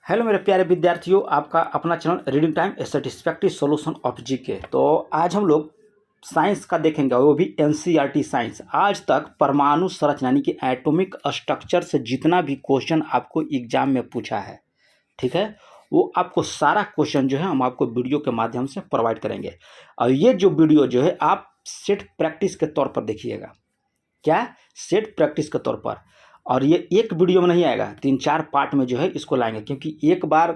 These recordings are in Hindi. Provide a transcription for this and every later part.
हेलो मेरे प्यारे विद्यार्थियों, आपका अपना channel reading time A satisfactory solution of GK. तो आज हम लोग साइंस का देखेंगे, वो भी एनसीईआरटी साइंस। आज तक परमाणु संरचना यानी कि एटॉमिक स्ट्रक्चर से जितना भी क्वेश्चन आपको एग्जाम में पूछा है, ठीक है, वो आपको सारा क्वेश्चन जो है हम आपको वीडियो के माध्यम से प्रोवाइड करेंगे। और ये जो वीडियो जो है आप सेट प्रैक्टिस के तौर पर देखिएगा। क्या? सेट प्रैक्टिस के तौर पर। और ये एक वीडियो में नहीं आएगा, 3-4 पार्ट में जो है इसको लाएंगे, क्योंकि एक बार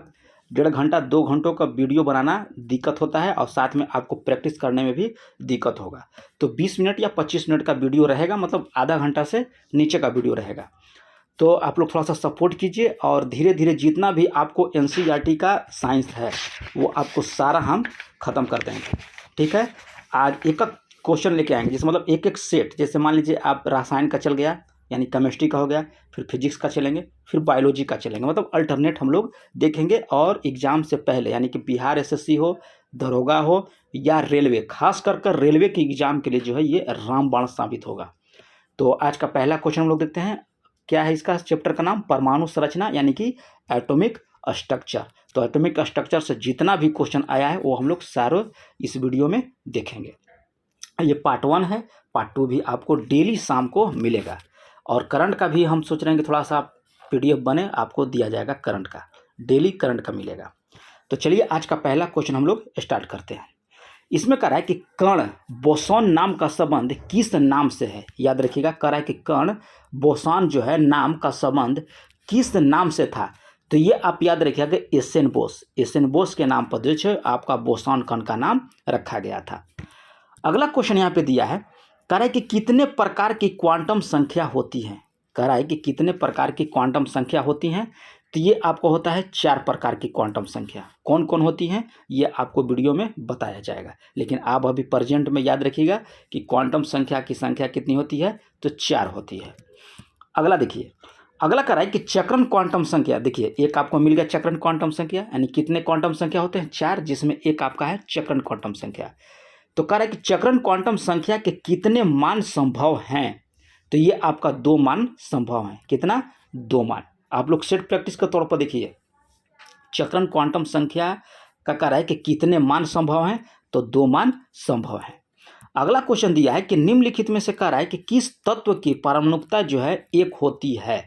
1.5 घंटा 2 घंटों का वीडियो बनाना दिक्कत होता है और साथ में आपको प्रैक्टिस करने में भी दिक्कत होगा। तो 20 मिनट या 25 मिनट का वीडियो रहेगा, मतलब आधा घंटा से नीचे का वीडियो रहेगा। तो आप लोग थोड़ा सा सपोर्ट कीजिए और धीरे धीरे जितना भी आपको एनसीईआरटी का साइंस है वो आपको सारा हम ख़त्म कर देंगे, ठीक है। आज एक एक क्वेश्चन लेके आएंगे, जैसे मतलब एक एक सेट। जैसे मान लीजिए आप रसायन का चल गया, यानी केमिस्ट्री का हो गया, फिर फिजिक्स का चलेंगे, फिर बायोलॉजी का चलेंगे, मतलब अल्टरनेट हम लोग देखेंगे। और एग्ज़ाम से पहले यानी कि बिहार एसएससी हो, दरोगा हो या रेलवे, खास कर कर रेलवे के एग्ज़ाम के लिए जो है ये रामबाण साबित होगा। तो आज का पहला क्वेश्चन हम लोग देखते हैं। क्या है इसका चैप्टर का नाम? परमाणु संरचना यानी कि एटॉमिक स्ट्रक्चर। तो एटॉमिक स्ट्रक्चर से जितना भी क्वेश्चन आया है वो हम लोग सारे इस वीडियो में देखेंगे। ये पार्ट 1 है, पार्ट 2 भी आपको डेली शाम को मिलेगा। और करंट का भी हम सोच रहे हैं कि थोड़ा सा पीडीएफ बने, आपको दिया जाएगा करंट का, डेली करंट का मिलेगा। तो चलिए आज का पहला क्वेश्चन हम लोग स्टार्ट करते हैं। इसमें कह रहा है कि कण बोसॉन नाम का संबंध किस नाम से है? याद रखिएगा, कह रहा है कि कण बोसॉन जो है नाम का संबंध किस नाम से था। तो ये आप याद रखिएगा कि एस एन बोस के नाम पर जो है आपका बोसॉन कण का नाम रखा गया था। अगला क्वेश्चन यहाँ पे दिया है, कह रहा है कि कितने प्रकार की क्वांटम संख्या होती है। कह रहा है कि कितने प्रकार की क्वांटम संख्या होती हैं। तो ये आपको होता है 4 प्रकार की क्वांटम संख्या। कौन कौन होती हैं ये आपको वीडियो में बताया जाएगा, लेकिन आप अभी प्रेजेंट में याद रखिएगा कि क्वांटम संख्या की संख्या कितनी होती है, तो 4 होती है। अगला देखिए, अगला कह रहा है कि चक्रण क्वांटम संख्या। देखिए एक आपको मिल गया चक्रण क्वांटम संख्या, यानी कितने क्वांटम संख्या होते हैं? 4, जिसमें एक आपका है चक्रण क्वांटम संख्या। तो कह रहा है कि चक्रण क्वांटम संख्या के कितने मान संभव हैं। तो ये आपका 2 मान संभव हैं। कितना? 2 मान। आप लोग सेट प्रैक्टिस के तौर पर देखिए, चक्रण क्वांटम संख्या का कह रहा है कि कितने मान संभव हैं, तो 2 मान संभव हैं। अगला क्वेश्चन दिया है कि निम्नलिखित में से कह रहा है कि किस तत्व की परमाणुकता जो है 1 होती है।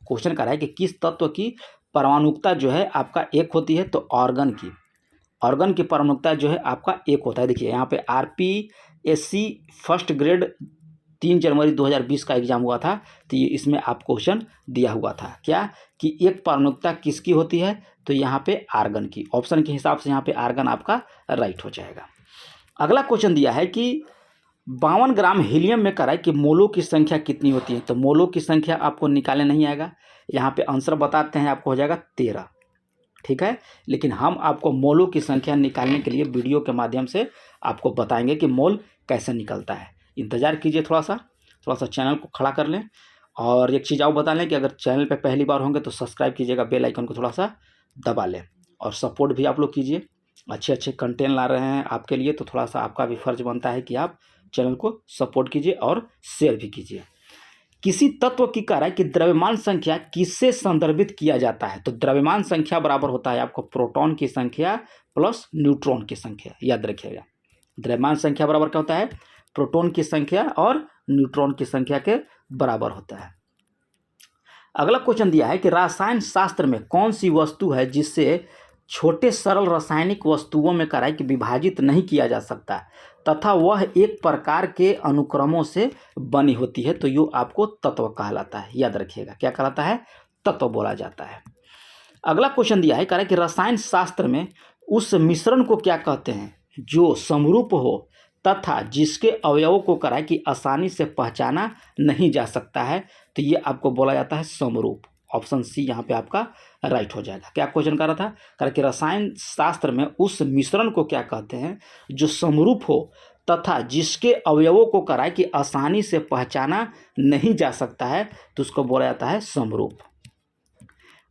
क्वेश्चन कह रहा है कि किस तत्व की परमाणुकता जो है आपका 1 होती है। तो ऑर्गन की परमाणुकता जो है आपका 1 होता है। देखिए यहाँ पे आरपीएससी फर्स्ट ग्रेड 3 जनवरी 2020 का एग्जाम हुआ था, तो ये इसमें आप क्वेश्चन दिया हुआ था क्या कि 1 परमाणुकता किसकी होती है। तो यहाँ पे आर्गन की। ऑप्शन के हिसाब से यहाँ पे आर्गन आपका राइट हो जाएगा। अगला क्वेश्चन दिया है कि 52 ग्राम हीलियम में कह रहा है कि मोलों की संख्या कितनी होती है। तो मोलों की संख्या आपको निकालने नहीं आएगा, यहाँ पे आंसर बताते हैं, आपको हो जाएगा 13, ठीक है। लेकिन हम आपको मोलों की संख्या निकालने के लिए वीडियो के माध्यम से आपको बताएंगे कि मोल कैसे निकलता है। इंतज़ार कीजिए, थोड़ा सा चैनल को खड़ा कर लें। और एक चीज़ और बता लें कि अगर चैनल पे पहली बार होंगे तो सब्सक्राइब कीजिएगा, बेल आइकन को थोड़ा सा दबा लें और सपोर्ट भी आप लोग कीजिए। अच्छे कंटेंट ला रहे हैं आपके लिए, तो थोड़ा सा आपका भी फर्ज बनता है कि आप चैनल को सपोर्ट कीजिए और शेयर भी कीजिए। किसी तत्व की कह रहा है कि द्रव्यमान संख्या किससे संदर्भित किया जाता है। तो द्रव्यमान संख्या बराबर होता है आपको प्रोटॉन की संख्या प्लस न्यूट्रॉन की संख्या। याद रखिएगा, द्रव्यमान संख्या बराबर क्या होता है? प्रोटॉन की संख्या और न्यूट्रॉन की संख्या के बराबर होता है। अगला क्वेश्चन दिया है कि रसायन शास्त्र में कौन सी वस्तु है जिससे छोटे सरल रासायनिक वस्तुओं में कह रहा है कि विभाजित नहीं किया जा सकता तथा वह एक प्रकार के अनुक्रमों से बनी होती है। तो यो आपको तत्व कहलाता है। याद रखिएगा, क्या कहलाता है? तत्व बोला जाता है। अगला क्वेश्चन दिया है, कह रहा है कि रसायन शास्त्र में उस मिश्रण को क्या कहते हैं जो समरूप हो तथा जिसके अवयवों को कह रहा है कि आसानी से पहचाना नहीं जा सकता है। तो ये आपको बोला जाता है समरूप। ऑप्शन सी यहाँ पे आपका राइट हो जाएगा। क्या क्वेश्चन कर रहा था? कह रहा कि रसायन शास्त्र में उस मिश्रण को क्या कहते हैं जो समरूप हो तथा जिसके अवयवों को कह रहा है कि आसानी से पहचाना नहीं जा सकता है, तो उसको बोला जाता है समरूप।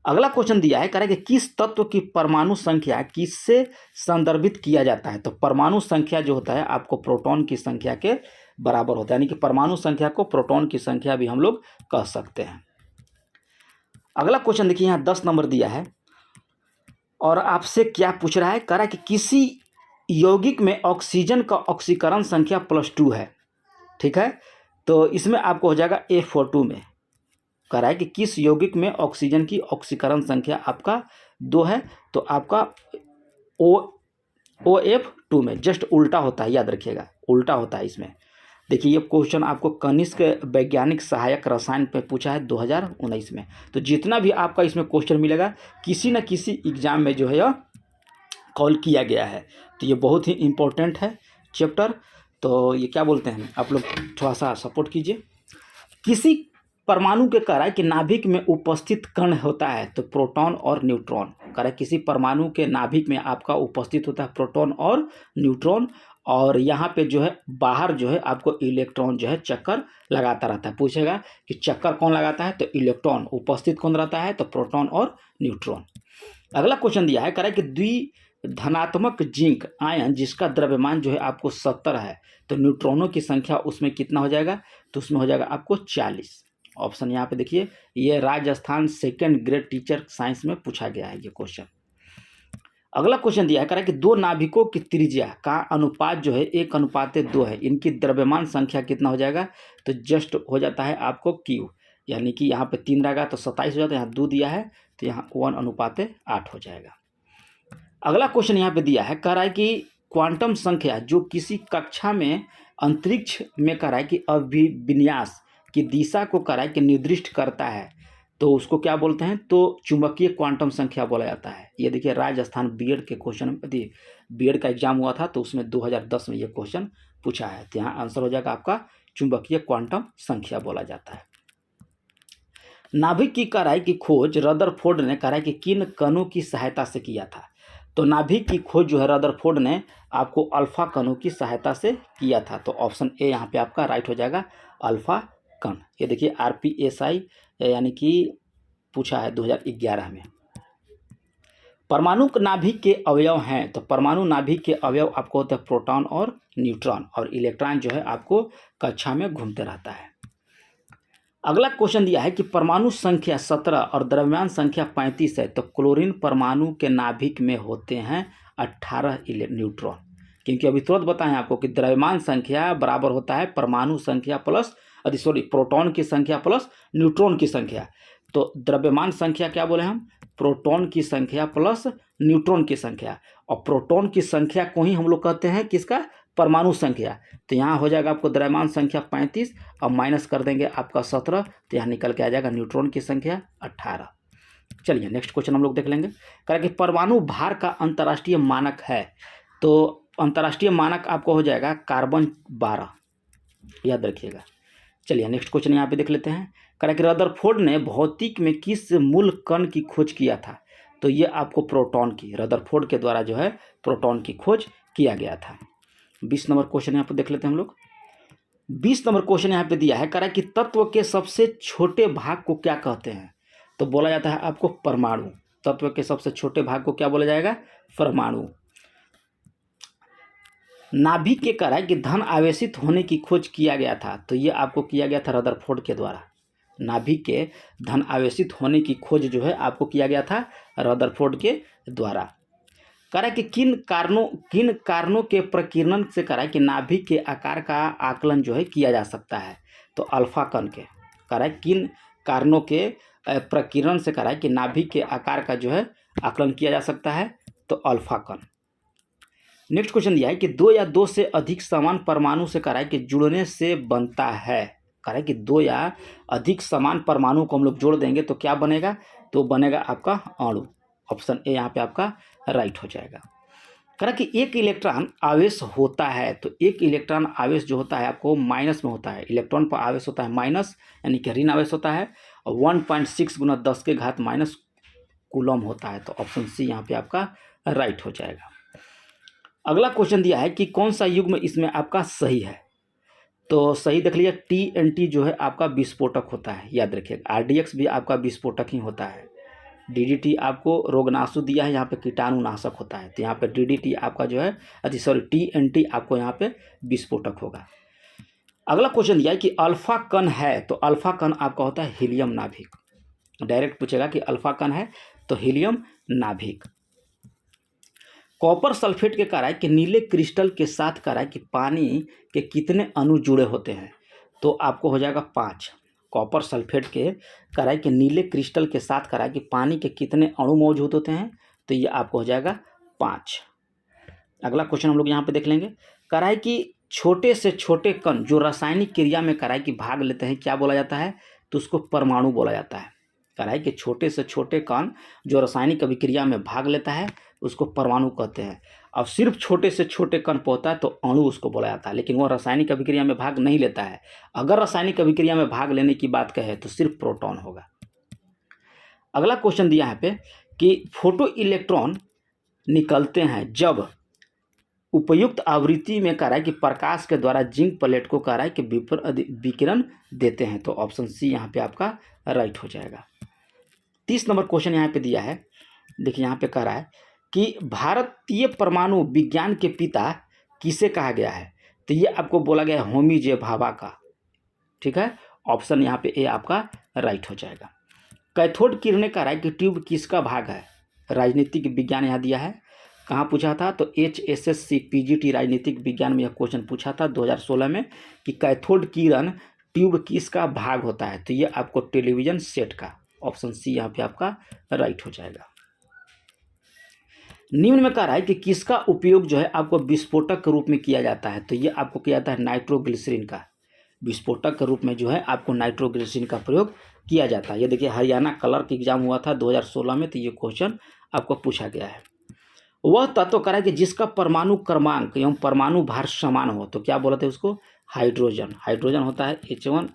अगला क्वेश्चन दिया है, कह रहा है कि किस तत्व की परमाणु संख्या किससे संदर्भित किया जाता है। तो परमाणु संख्या जो होता है आपको प्रोटॉन की संख्या के बराबर होता है, यानी कि परमाणु संख्या को प्रोटॉन की संख्या भी हम लोग कह सकते हैं। अगला क्वेश्चन देखिए, यहाँ 10 नंबर दिया है, और आपसे क्या पूछ रहा है, कह रहा है कि किसी यौगिक में ऑक्सीजन का ऑक्सीकरण संख्या +2 है, ठीक है, तो इसमें आपको हो जाएगा F42 में। कह रहा है कि किस यौगिक में ऑक्सीजन की ऑक्सीकरण संख्या आपका 2 है, तो आपका OF2 में जस्ट उल्टा होता है, याद रखिएगा उल्टा होता है इसमें। देखिए ये क्वेश्चन आपको कनिष्क वैज्ञानिक सहायक रसायन पे पूछा है 2019 में। तो जितना भी आपका इसमें क्वेश्चन मिलेगा किसी न किसी एग्जाम में जो है यह कॉल किया गया है, तो ये बहुत ही इम्पोर्टेंट है चैप्टर। तो ये क्या बोलते हैं, आप लोग थोड़ा सा सपोर्ट कीजिए। किसी परमाणु के कह रहा है कि नाभिक में उपस्थित कण होता है, तो प्रोटॉन और न्यूट्रॉन। कह रहा है किसी परमाणु के नाभिक में आपका उपस्थित होता है प्रोटॉन और न्यूट्रॉन, और यहाँ पे जो है बाहर जो है आपको इलेक्ट्रॉन जो है चक्कर लगाता रहता है। पूछेगा कि चक्कर कौन लगाता है, तो इलेक्ट्रॉन। उपस्थित कौन रहता है, तो प्रोटॉन और न्यूट्रॉन। अगला क्वेश्चन दिया है, कह रहा है कि द्विधनात्मक जिंक आयन जिसका द्रव्यमान जो है आपको 70 है, तो न्यूट्रॉनों की संख्या उसमें कितना हो जाएगा, तो उसमें हो जाएगा आपको 40। ऑप्शन यहाँ पे देखिए, ये Rajasthan 2nd grade teacher science में पूछा गया है ये क्वेश्चन। अगला क्वेश्चन दिया है, कह रहा है कि दो नाभिकों की त्रिज्या का अनुपात जो है 1:2 है, इनकी द्रव्यमान संख्या कितना हो जाएगा, तो जस्ट हो जाता है आपको Q, यानी कि यहाँ पे 3 रहेगा तो 27 हो जाता है, यहाँ 2 दिया है तो यहाँ 1:8 हो जाएगा। अगला क्वेश्चन यहाँ पे दिया है, कह रहा है कि क्वांटम संख्या जो किसी कक्षा में अंतरिक्ष में कह रहा है कि अभिविन्यास की दिशा को कह रहा है कि निर्दिष्ट करता है, तो उसको क्या बोलते हैं, तो चुंबकीय क्वांटम संख्या बोला जाता है। ये देखिए राजस्थान बीएड के क्वेश्चन, बीएड का एग्जाम हुआ था तो उसमें 2010 में ये क्वेश्चन पूछा है, तो यहाँ आंसर हो जाएगा आपका चुंबकीय क्वांटम संख्या बोला जाता है। नाभिक की कह रहा है कि खोज रदरफोर्ड ने कह रहा है कि किन कणों की सहायता से किया था, तो नाभिक की खोज जो है रदरफोर्ड ने आपको अल्फा कणों की सहायता से किया था, तो ऑप्शन ए यहाँ पे आपका राइट हो जाएगा, अल्फा कण। ये देखिए RPSI यानी कि पूछा है 2011 में। परमाणु नाभिक के अवयव हैं, तो परमाणु नाभिक के अवयव आपको होते हैं प्रोटॉन और न्यूट्रॉन, और इलेक्ट्रॉन जो है आपको कक्षा में घूमते रहता है। अगला क्वेश्चन दिया है कि परमाणु संख्या 17 और द्रव्यमान संख्या 35 है, तो क्लोरीन परमाणु के नाभिक में होते हैं 18 न्यूट्रॉन, क्योंकि अभी तुरंत बताएं आपको कि द्रव्यमान संख्या बराबर होता है परमाणु संख्या प्लस प्रोटॉन की संख्या प्लस न्यूट्रॉन की संख्या। तो द्रव्यमान संख्या क्या बोले हम, प्रोटॉन की संख्या प्लस न्यूट्रॉन की संख्या, और प्रोटॉन की संख्या को ही हम लोग कहते हैं किसका, परमाणु संख्या। तो यहाँ हो जाएगा आपको द्रव्यमान संख्या 35 और माइनस कर देंगे आपका 17, तो यहाँ निकल के आ जाएगा न्यूट्रॉन की संख्या 18। चलिए नेक्स्ट क्वेश्चन हम लोग देख लेंगे। कह कि परमाणु भार का अंतर्राष्ट्रीय मानक है, तो अंतर्राष्ट्रीय मानक आपको हो जाएगा कार्बन 12, याद रखिएगा। चलिए नेक्स्ट क्वेश्चन यहाँ पे देख लेते हैं। कह कि रदरफोर्ड ने भौतिक में किस मूल कण की खोज किया था, तो ये आपको प्रोटॉन की, रदरफोर्ड के द्वारा जो है प्रोटॉन की खोज किया गया था। 20 नंबर क्वेश्चन यहाँ पे देख लेते हैं हम लोग। 20 नंबर क्वेश्चन यहाँ पे दिया है, कह रहा है कि तत्व के सबसे छोटे भाग को क्या कहते हैं, तो बोला जाता है आपको परमाणु। तत्व के सबसे छोटे भाग को क्या बोला जाएगा, परमाणु। नाभिक के कह रहा है कि धन आवेशित होने की खोज किया गया था, तो ये आपको किया गया था रदरफोर्ड के द्वारा। नाभिक के धन आवेशित होने की खोज जो है आपको किया गया था रदरफोर्ड के द्वारा। कह रहा है कि किन कारणों के प्रकीर्णन से कह रहा है कि नाभिक के आकार का आकलन जो है किया जा सकता है, तो अल्फा कण के। कह रहा है किन कारणों के प्रकीर्णन से कह रहा है कि नाभिक के आकार का जो है आकलन किया जा सकता है, तो अल्फा कण। नेक्स्ट क्वेश्चन दिया है कि 2 या 2 से अधिक समान परमाणु से कह रहा है कि जुड़ने से बनता है। कह रहा है कि 2 या अधिक समान परमाणु को हम लोग जोड़ देंगे तो क्या बनेगा, तो बनेगा आपका अणु। ऑप्शन ए यहाँ पे आपका राइट हो जाएगा। कह रहा कि एक इलेक्ट्रॉन आवेश होता है, तो एक इलेक्ट्रॉन आवेश जो होता है आपको माइनस में होता है। इलेक्ट्रॉन पर आवेश होता है माइनस, यानी कि ऋण आवेश होता है, और 1.6 × 10⁻⁻⁻ कूलम होता है, तो ऑप्शन सी यहाँ पे आपका राइट हो जाएगा। अगला क्वेश्चन दिया है कि कौन सा युग्म इसमें आपका सही है, तो सही देख लीजिए TNT जो है आपका विस्फोटक होता है, याद रखिएगा। RDX भी आपका विस्फोटक ही होता है। DDT आपको रोगनाशु दिया है, यहाँ पे कीटाणुनाशक होता है, तो यहाँ पे DDT आपका जो है TNT आपको यहाँ पे विस्फोटक होगा। अगला क्वेश्चन दिया है कि अल्फा कण है, तो अल्फा कण आपका होता है हीलियम नाभिक। डायरेक्ट पूछेगा कि अल्फा कण है तो हीलियम नाभिक। कॉपर सल्फेट के कह रहा है कि नीले क्रिस्टल के साथ कह रहा है कि पानी के कितने अणु जुड़े होते हैं, तो आपको हो जाएगा 5। कॉपर सल्फेट के कह रहा है कि नीले क्रिस्टल के साथ कह रहा है कि पानी के कितने अणु मौजूद होते हैं, तो ये आपको हो जाएगा 5। अगला क्वेश्चन हम लोग यहाँ पे देख लेंगे। कह रहा है कि छोटे से छोटे कण जो रासायनिक क्रिया में कह रहा है कि भाग लेते हैं, क्या बोला जाता है, तो उसको परमाणु बोला जाता है। कह रहा है कि छोटे से छोटे कण जो रासायनिक अभिक्रिया में भाग लेता है उसको परमाणु कहते हैं। अब सिर्फ छोटे से छोटे कण पे होता है तो अणु उसको बोला जाता है, लेकिन वो रासायनिक अभिक्रिया में भाग नहीं लेता है। अगर रासायनिक अभिक्रिया में भाग लेने की बात कहे तो सिर्फ प्रोटॉन होगा। अगला क्वेश्चन दिया है पे कि फोटो इलेक्ट्रॉन निकलते हैं जब उपयुक्त आवृत्ति में कह रहा है कि प्रकाश के द्वारा जिंक प्लेट को कह रहा है कि विकिरण देते हैं, तो ऑप्शन सी यहाँ पे आपका राइट हो जाएगा। 30 नंबर क्वेश्चन यहाँ पे दिया है। देखिए यहाँ पे कह रहा है कि भारतीय परमाणु विज्ञान के पिता किसे कहा गया है, तो ये आपको बोला गया है होमी जे भाभा का। ठीक है, ऑप्शन यहाँ पे ए आपका राइट हो जाएगा। कैथोड किरणें कह रहा है कि ट्यूब किसका भाग है, राजनीतिक विज्ञान यहाँ दिया है। कहाँ पूछा था, तो HSSC PGT राजनीतिक विज्ञान में यह क्वेश्चन पूछा था 2016 में कि कैथोड किरण ट्यूब किसका भाग होता है, तो ये आपको टेलीविजन सेट का। ऑप्शन सी यहाँ पे आपका राइट हो जाएगा। निम्न में कह रहा है कि किसका उपयोग जो है आपको विस्फोटक के रूप में किया जाता है, तो ये आपको किया जाता है नाइट्रोग्लिसरीन का। विस्फोटक के रूप में जो है आपको नाइट्रोग्लिसरीन का प्रयोग किया जाता है। ये देखिए हरियाणा क्लर्क एग्जाम हुआ था 2016 में, तो ये क्वेश्चन आपको पूछा गया है। वह तत्व कह रहा है कि जिसका परमाणु क्रमांक एवं परमाणु भार समान हो, तो क्या बोलते हैं उसको, हाइड्रोजन। हाइड्रोजन होता है H1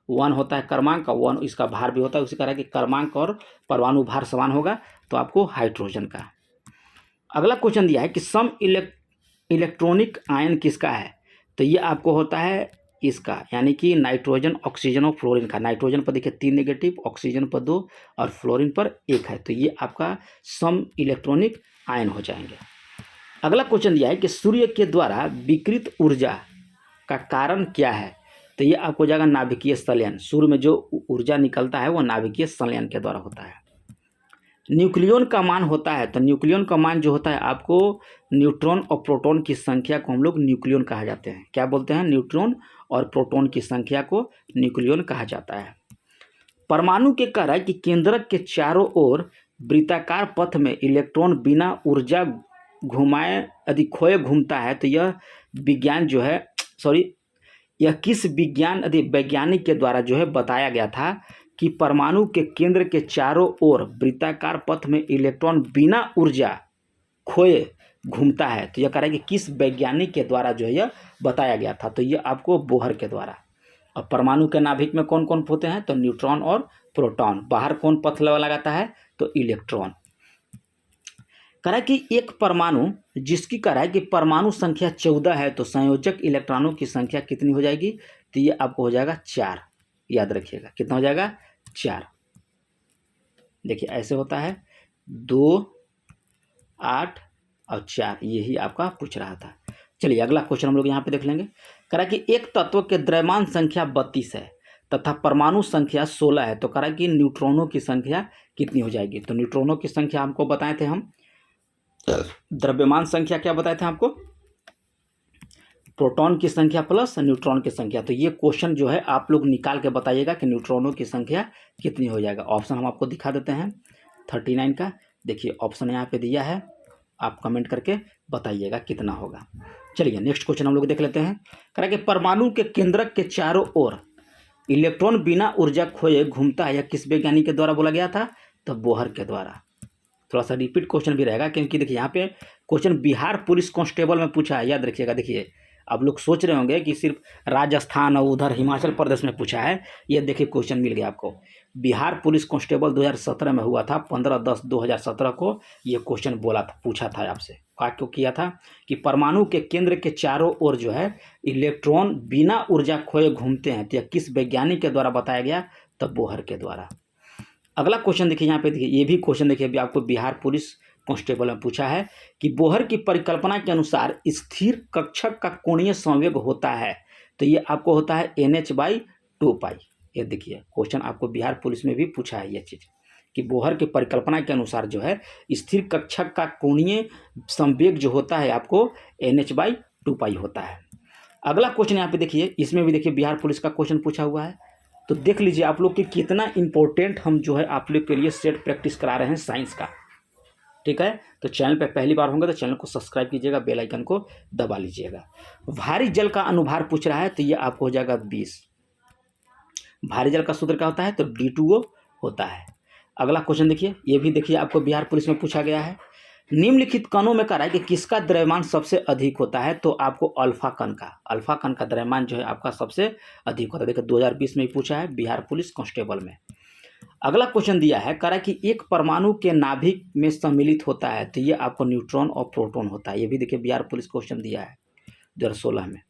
1 होता है क्रमांक, 1 इसका भार भी होता है। उसी कह रहा है कि क्रमांक और परमाणु भार समान होगा, तो आपको हाइड्रोजन का। अगला क्वेश्चन दिया है कि सम इलेक्ट्रॉनिक आयन किसका है, तो ये आपको होता है इसका, यानी कि नाइट्रोजन, ऑक्सीजन और फ्लोरीन का। नाइट्रोजन पर देखिए 3 नेगेटिव, ऑक्सीजन पर 2 और फ्लोरीन पर 1 है, तो ये आपका सम इलेक्ट्रॉनिक आयन हो जाएंगे। अगला क्वेश्चन दिया है कि सूर्य के द्वारा विकिरित ऊर्जा का कारण क्या है, तो ये आपको हो जाएगा नाभिकीय संलयन। सूर्य में जो ऊर्जा निकलता है वो नाभिकीय संलयन के द्वारा होता है। न्यूक्लियन का मान होता है, तो न्यूक्लियन का मान जो होता है आपको न्यूट्रॉन और प्रोटॉन की संख्या को हम लोग न्यूक्लियन कहा जाते हैं। क्या बोलते हैं, न्यूट्रॉन और प्रोटॉन की संख्या को न्यूक्लियन कहा जाता है। परमाणु के कह रहा है कि केंद्रक के चारों ओर वृत्ताकार पथ में इलेक्ट्रॉन बिना ऊर्जा घुमाए यदि खोए घूमता है, तो यह विज्ञान जो है यह किस वैज्ञानिक के द्वारा जो है बताया गया था कि परमाणु के केंद्र के चारों ओर वृत्ताकार पथ में इलेक्ट्रॉन बिना ऊर्जा खोए घूमता है, तो यह कह रहा है कि किस वैज्ञानिक के द्वारा जो है यह बताया गया था, तो यह आपको बोहर के द्वारा। और परमाणु के नाभिक में कौन कौन होते हैं, तो न्यूट्रॉन और प्रोटॉन। बाहर कौन पथ लगाता है, तो इलेक्ट्रॉन। कह रहा है कि एक परमाणु जिसकी कह रहा है कि परमाणु संख्या 14 है, तो संयोजक इलेक्ट्रॉनों की संख्या कितनी हो जाएगी, तो ये आपको हो जाएगा 4। याद रखिएगा कितना हो जाएगा, 4। देखिए ऐसे होता है 2, 8 और 4, यही आपका पूछ रहा था। चलिए अगला क्वेश्चन हम लोग यहाँ पे देख लेंगे। कह रहा है कि एक तत्व के द्रव्यमान संख्या 32 है तथा परमाणु संख्या 16 है, तो कह रहा है कि न्यूट्रॉनों की संख्या कितनी हो जाएगी, तो न्यूट्रॉनों की संख्या हमको बताए थे हम, द्रव्यमान संख्या क्या बताए थे आपको, प्रोटॉन की संख्या प्लस न्यूट्रॉन की संख्या। तो ये क्वेश्चन जो है आप लोग निकाल के बताइएगा कि न्यूट्रॉनों की संख्या कितनी हो जाएगा। ऑप्शन हम आपको दिखा देते हैं 39 का। देखिए ऑप्शन यहाँ पे दिया है, आप कमेंट करके बताइएगा कितना होगा। चलिए नेक्स्ट क्वेश्चन हम लोग देख लेते हैं। कह रहा है कि परमाणु के केंद्रक के चारों ओर इलेक्ट्रॉन बिना ऊर्जा खोए घूमता है, यह किस वैज्ञानिक के द्वारा बोला गया था, तो बोहर के द्वारा। थोड़ा सा रिपीट क्वेश्चन भी रहेगा क्योंकि देखिए यहाँ पे क्वेश्चन बिहार पुलिस कांस्टेबल में पूछा है, याद रखिएगा। देखिए आप लोग सोच रहे होंगे कि सिर्फ राजस्थान और उधर हिमाचल प्रदेश में पूछा है, ये देखिए क्वेश्चन मिल गया आपको। बिहार पुलिस कांस्टेबल 2017 में हुआ था, 15/10/2017 को ये क्वेश्चन पूछा था आपसे। क्या क्यों किया था कि परमाणु के केंद्र के चारों ओर जो है इलेक्ट्रॉन बिना ऊर्जा खोए घूमते हैं, तो यह किस वैज्ञानिक के द्वारा बताया गया, तो बोहर के द्वारा। अगला क्वेश्चन देखिए यहाँ पे, देखिए ये भी क्वेश्चन देखिए अभी आपको बिहार पुलिस कांस्टेबल में पूछा है कि बोहर की परिकल्पना के अनुसार स्थिर कक्षक का कोणीय संवेग होता है, तो ये आपको होता है NH/2π। ये देखिए क्वेश्चन आपको बिहार पुलिस में भी पूछा है ये चीज़ कि बोहर की परिकल्पना के अनुसार जो है स्थिर कक्षक का कोणीय संवेग जो होता है आपको NH/2 होता है। अगला क्वेश्चन यहाँ पे देखिए, इसमें भी देखिए बिहार पुलिस का क्वेश्चन पूछा हुआ है, तो देख लीजिए आप लोग कि कितना इंपॉर्टेंट हम जो है आप लोग के लिए सेट प्रैक्टिस करा रहे हैं साइंस का। ठीक है, तो चैनल पे पहली बार होंगे तो चैनल को सब्सक्राइब कीजिएगा, बेल आइकन को दबा लीजिएगा। भारी जल का अनुभार पूछ रहा है तो ये आपको हो जाएगा 20। भारी जल का सूत्र क्या होता है, तो D2O होता है। अगला क्वेश्चन देखिए, ये भी देखिए आपको बिहार पुलिस में पूछा गया है। निम्नलिखित कणों में कह रहा है कि किसका द्रव्यमान सबसे अधिक होता है, तो आपको अल्फा कण का द्रव्यमान जो है आपका सबसे अधिक होता है। देखिए 2020 में ही पूछा है बिहार पुलिस कांस्टेबल में। अगला क्वेश्चन दिया है, कह रहा है कि एक परमाणु के नाभिक में सम्मिलित होता है, तो ये आपको न्यूट्रॉन और प्रोटॉन होता है। ये भी देखिए बिहार पुलिस क्वेश्चन दिया है 2016 में।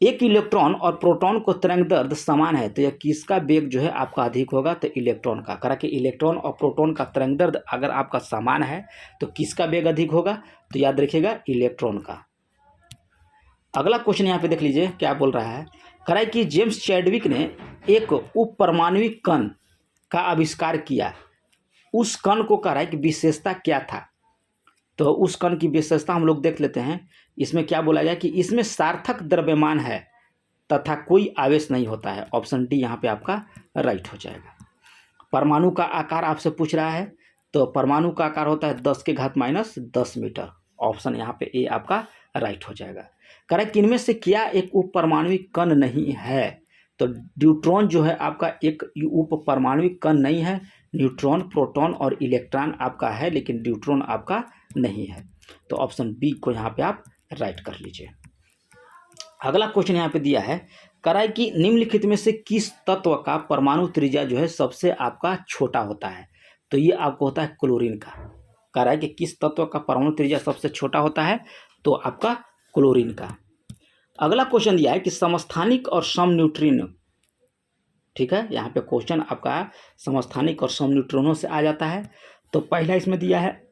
एक इलेक्ट्रॉन और प्रोटॉन को तरंग दैर्ध्य समान है, तो यह किसका वेग जो है आपका अधिक होगा, तो इलेक्ट्रॉन का। कह रहा है कि इलेक्ट्रॉन और प्रोटॉन का तरंग दैर्ध्य अगर आपका समान है तो किसका वेग अधिक होगा, तो याद रखिएगा इलेक्ट्रॉन का। अगला क्वेश्चन यहाँ पे देख लीजिए क्या बोल रहा है, कह रहा है कि जेम्स चैडविक ने एक उप परमाणविक कण का आविष्कार किया। उस कण को कह रहा है कि विशेषता क्या था, तो उस कण की विशेषता हम लोग देख लेते हैं। इसमें क्या बोला गया कि इसमें सार्थक द्रव्यमान है तथा कोई आवेश नहीं होता है। ऑप्शन डी यहाँ पे आपका राइट हो जाएगा। परमाणु का आकार आपसे पूछ रहा है, तो परमाणु का आकार होता है 10⁻⁻10 मीटर। ऑप्शन यहाँ पे ए आपका राइट हो जाएगा। कह रहा है कि इनमें से क्या एक उप परमाणुविक कण नहीं है, तो न्यूट्रॉन जो है आपका एक उप परमाणुविक कण नहीं है। न्यूट्रॉन, प्रोटॉन और इलेक्ट्रॉन आपका है, लेकिन न्यूट्रॉन आपका नहीं है। तो ऑप्शन बी को यहाँ पे आप राइट कर लीजिए। अगला क्वेश्चन यहाँ पे दिया है, कह रहा है कि निम्नलिखित में से किस तत्व का परमाणु त्रिज्या जो है सबसे आपका छोटा होता है, तो ये आपको होता है क्लोरीन का। कह रहा है कि किस तत्व का परमाणु त्रिज्या सबसे छोटा होता है, तो आपका क्लोरीन का। अगला क्वेश्चन दिया है कि समस्थानिक और समन्यूट्रिनो। ठीक है, यहाँ पे क्वेश्चन आपका समस्थानिक और समन्यूट्रिनो से आ जाता है। तो पहला इसमें दिया है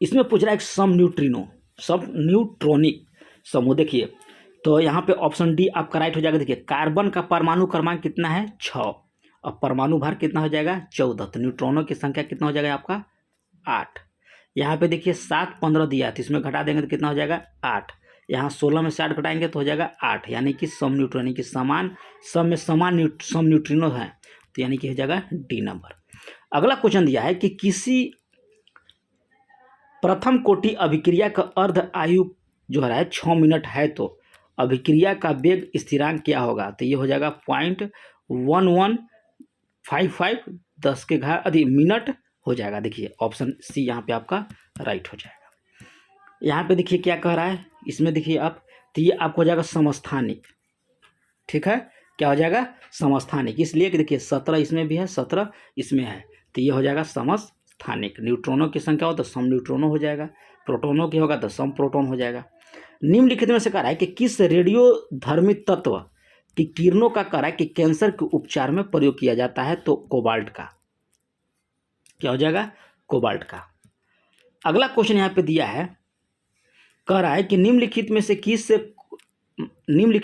इसमें पूछ रहा है सब न्यूट्रॉनिक समूह। देखिए तो यहाँ पे ऑप्शन डी आपका राइट हो जाएगा। देखिए कार्बन का परमाणु क्रमांक कितना है 6 और परमाणु भार कितना हो जाएगा 14, तो न्यूट्रॉनों की संख्या कितना हो जाएगा आपका 8। यहाँ पे देखिए 7 15 दिया, तो इसमें घटा देंगे तो कितना हो जाएगा 8। यहाँ 16 में से 8 घटाएंगे तो हो जाएगा 8, यानी कि सम न्यूट्रॉन, यानी कि सम में सम न्यूट्रिनो है, तो यानी कि हो जाएगा डी नंबर। अगला क्वेश्चन दिया है कि किसी प्रथम कोटि अभिक्रिया का अर्ध आयु जो है 6 मिनट है, तो अभिक्रिया का वेग स्थिरांक क्या होगा, तो ये हो जाएगा 0.1155 10 के घात अधिक मिनट हो जाएगा। देखिए ऑप्शन सी यहाँ पे आपका राइट हो जाएगा। यहाँ पे देखिए क्या कह रहा है, इसमें देखिए आप, तो ये आपको हो जाएगा समस्थानिक। ठीक है, क्या हो जाएगा समस्थानिक, इसलिए कि देखिए 17 इसमें भी है 17 इसमें है, तो ये हो जाएगा समस्थानिक। न्यूट्रॉनों की संख्या हो तो सम न्यूट्रॉनों हो जाएगा, प्रोटॉनों की होगा तो सम प्रोटॉन हो जाएगा। निम्नलिखित में से कह रहा है कि किस रेडियोधर्मी तत्व की किरणों का कह रहा है कि कैंसर के उपचार में प्रयोग किया जाता है, तो कोबाल्ट का। क्या हो जाएगा कोबाल्ट का। अगला क्वेश्चन यहाँ पे दिया है, कह रहा है कि निम्नलिखित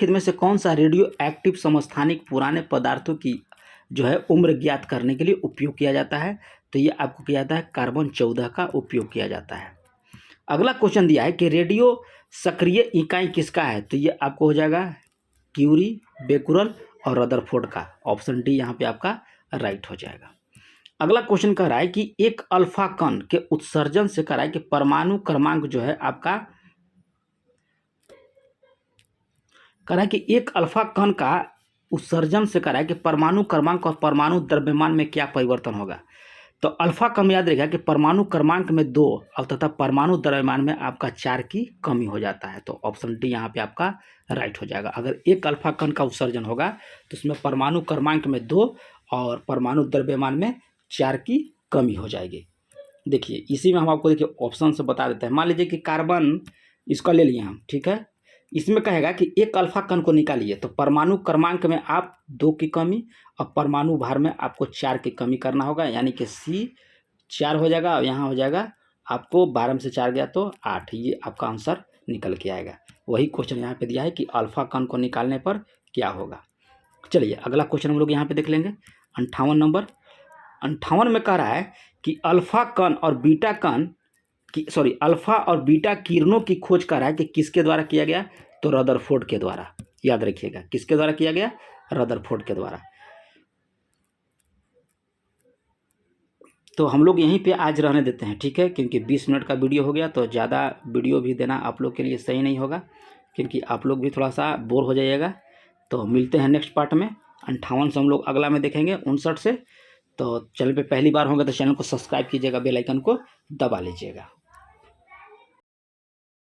में से कौन सा रेडियो एक्टिव समस्थानिक पुराने पदार्थों की जो है उम्र ज्ञात करने के लिए उपयोग किया जाता है, तो ये आपको किया जाता है कार्बन 14 का उपयोग किया जाता है। अगला क्वेश्चन दिया है कि रेडियो सक्रिय इकाई किसका है, तो ये आपको हो जाएगा क्यूरी, बेकुरल और रदरफोर्ड का। ऑप्शन डी यहाँ पे आपका राइट हो जाएगा। अगला क्वेश्चन कह रहा है कि एक अल्फा कण के उत्सर्जन से कह रहा है कि परमाणु क्रमांक जो है आपका, कह रहा है कि एक अल्फा कण का उत्सर्जन से कह रहा है कि परमाणु क्रमांक और परमाणु द्रव्यमान में क्या परिवर्तन होगा, तो अल्फा कण याद रखिएगा कि परमाणु क्रमांक में 2 और तथा परमाणु द्रव्यमान में आपका 4 की कमी हो जाता है, तो ऑप्शन डी यहाँ पे आपका राइट हो जाएगा। अगर एक अल्फा कण का उत्सर्जन होगा तो उसमें परमाणु क्रमांक में 2 और परमाणु द्रव्यमान में 4 की कमी हो जाएगी। देखिए इसी में हम आपको देखिए ऑप्शन से बता देते हैं। मान लीजिए कि कार्बन इसका ले लिए हम, ठीक है, इसमें कहेगा कि एक अल्फा कण को निकालिए, तो परमाणु क्रमांक में आप 2 की कमी और परमाणु भार में आपको 4 की कमी करना होगा, यानी कि सी 4 हो जाएगा और यहाँ हो जाएगा आपको 12 में से 4 गया तो 8, ये आपका आंसर निकल के आएगा। वही क्वेश्चन यहाँ पे दिया है कि अल्फा कण को निकालने पर क्या होगा। चलिए अगला क्वेश्चन हम लोग यहाँ पे देख लेंगे। 58 नंबर, 58 में कह रहा है कि अल्फा कण और बीटा कण की अल्फा और बीटा किरणों की खोज कर रहा है कि किसके द्वारा किया गया, तो रदरफोर्ड के द्वारा। याद रखिएगा किसके द्वारा किया गया, रदरफोर्ड के द्वारा। तो हम लोग यहीं पे आज रहने देते हैं, ठीक है, क्योंकि 20 मिनट का वीडियो हो गया, तो ज़्यादा वीडियो भी देना आप लोग के लिए सही नहीं होगा, क्योंकि आप लोग भी थोड़ा सा बोर हो जाइएगा। तो मिलते हैं नेक्स्ट पार्ट में। 58 से हम लोग अगला में देखेंगे 59 से। तो चैनल पे पहली बार होंगे तो चैनल को सब्सक्राइब कीजिएगा, बेल आइकन को दबा लीजिएगा।